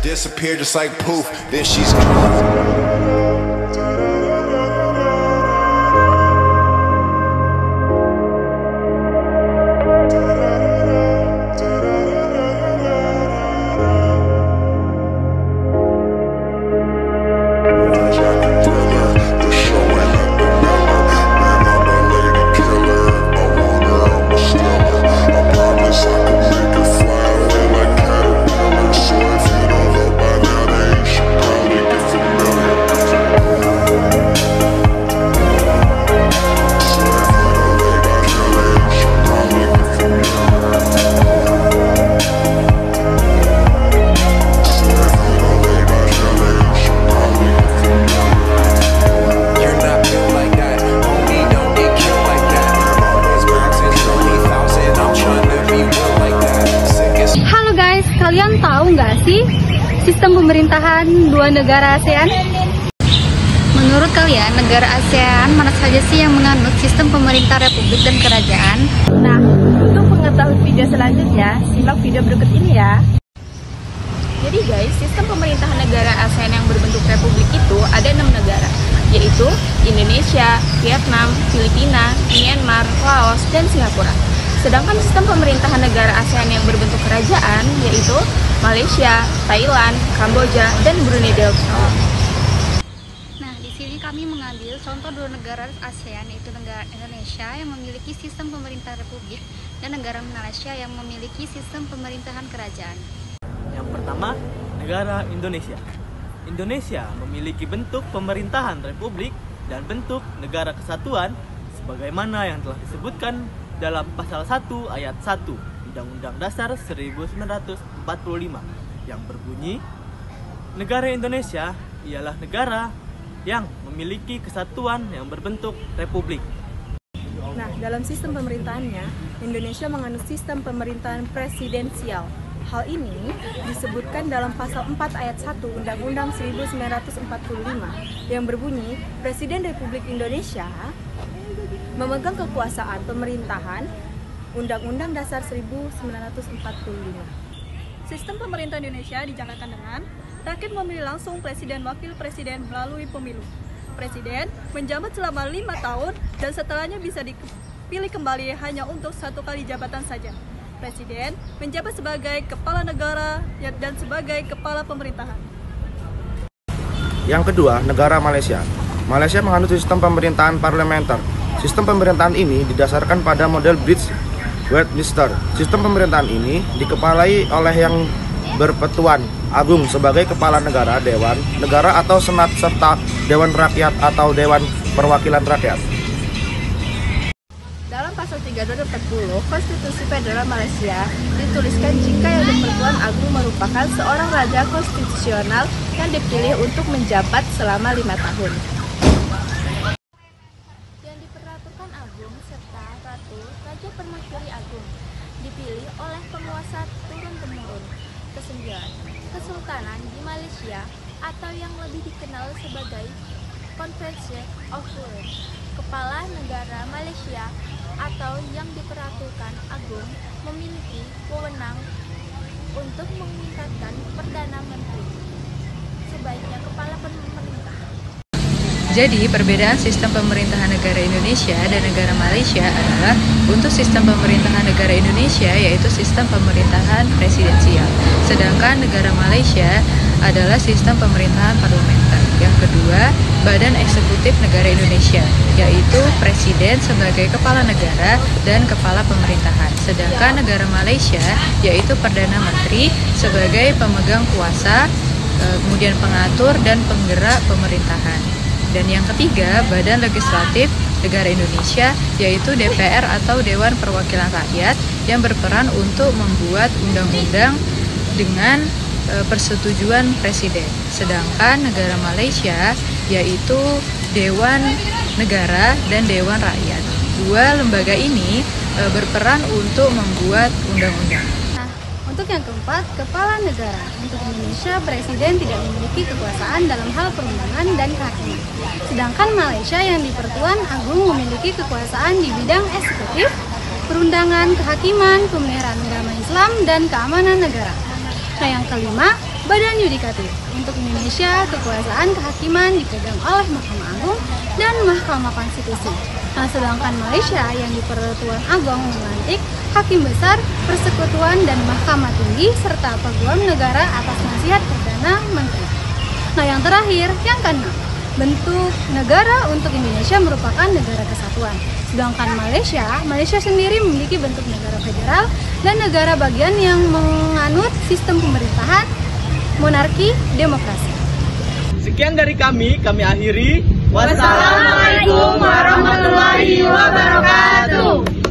Disappeared just like poof. Then she's gone. Kalian tahu nggak sih sistem pemerintahan dua negara ASEAN? Menurut kalian, negara ASEAN mana saja sih yang menganut sistem pemerintah republik dan kerajaan? Nah, untuk mengetahui video selanjutnya, simak video berikut ini ya. Jadi guys, sistem pemerintahan negara ASEAN yang berbentuk republik itu ada 6 negara, yaitu Indonesia, Vietnam, Filipina, Myanmar, Laos, dan Singapura. Sedangkan sistem pemerintahan negara ASEAN yang berbentuk kerajaan yaitu Malaysia, Thailand, Kamboja, dan Brunei Darussalam. Nah, di sini kami mengambil contoh dua negara ASEAN, yaitu negara Indonesia yang memiliki sistem pemerintah republik dan negara Malaysia yang memiliki sistem pemerintahan kerajaan. Yang pertama, negara Indonesia. Indonesia memiliki bentuk pemerintahan republik dan bentuk negara kesatuan sebagaimana yang telah disebutkan dalam pasal 1 ayat 1 Undang-Undang Dasar 1945 yang berbunyi, negara Indonesia ialah negara yang memiliki kesatuan yang berbentuk republik. Nah, dalam sistem pemerintahannya, Indonesia menganut sistem pemerintahan presidensial. Hal ini disebutkan dalam pasal 4 ayat 1 Undang-Undang 1945 yang berbunyi, Presiden Republik Indonesia memegang kekuasaan pemerintahan Undang-Undang Dasar 1945. Sistem pemerintah Indonesia dijalankan dengan rakyat memilih langsung presiden wakil presiden melalui pemilu. Presiden menjabat selama 5 tahun dan setelahnya bisa dipilih kembali hanya untuk 1 kali jabatan saja. Presiden menjabat sebagai kepala negara dan sebagai kepala pemerintahan. Yang kedua, negara Malaysia. Malaysia menganut sistem pemerintahan parlementer. Sistem pemerintahan ini didasarkan pada model British Westminster. Sistem pemerintahan ini dikepalai oleh yang berpetuan agung sebagai kepala negara, dewan negara atau senat, serta dewan rakyat atau dewan perwakilan rakyat. Dalam pasal 340 Konstitusi Federal Malaysia dituliskan jika yang berpetuan agung merupakan seorang raja konstitusional yang dipilih untuk menjabat selama 5 tahun. Agung serta Ratu Raja Permaisuri Agung dipilih oleh penguasa turun-temurun. Kesembilan, Kesultanan di Malaysia atau yang lebih dikenal sebagai Conference of Wales. Kepala negara Malaysia atau yang diperatukan agung memiliki wewenang untuk mengingatkan Perdana Menteri sebaiknya kepala pemerintah. Jadi, perbedaan sistem pemerintahan negara Indonesia dan negara Malaysia adalah untuk sistem pemerintahan negara Indonesia yaitu sistem pemerintahan presidensial, sedangkan negara Malaysia adalah sistem pemerintahan parlementer. Yang kedua, Badan Eksekutif Negara Indonesia, yaitu Presiden sebagai kepala negara dan kepala pemerintahan, sedangkan negara Malaysia yaitu Perdana Menteri sebagai pemegang kuasa, kemudian pengatur dan penggerak pemerintahan. Dan yang ketiga, Badan Legislatif Negara Indonesia, yaitu DPR atau Dewan Perwakilan Rakyat yang berperan untuk membuat undang-undang dengan persetujuan Presiden. Sedangkan negara Malaysia, yaitu Dewan Negara dan Dewan Rakyat. Dua lembaga ini berperan untuk membuat undang-undang. Untuk yang keempat, kepala negara. Untuk Indonesia, presiden tidak memiliki kekuasaan dalam hal perundangan dan kehakiman. Sedangkan Malaysia yang dipertuan agung memiliki kekuasaan di bidang eksekutif, perundangan, kehakiman, pemeliharaan agama Islam, dan keamanan negara. Nah, yang kelima, Badan Yudikatif. Untuk Indonesia, kekuasaan kehakiman dipegang oleh Mahkamah Agung dan Mahkamah Konstitusi. Nah, sedangkan Malaysia yang di Pertuan Agong melantik Hakim Besar, Persekutuan dan Mahkamah Tinggi serta Peguam Negara atas nasihat Perdana Menteri. Nah, yang terakhir, yang keenam, bentuk negara untuk Indonesia merupakan negara kesatuan. Sedangkan Malaysia sendiri memiliki bentuk negara federal dan negara bagian yang menganut sistem pemerintahan monarki demokrasi. Sekian dari kami akhiri. Wassalamualaikum warahmatullahi wabarakatuh.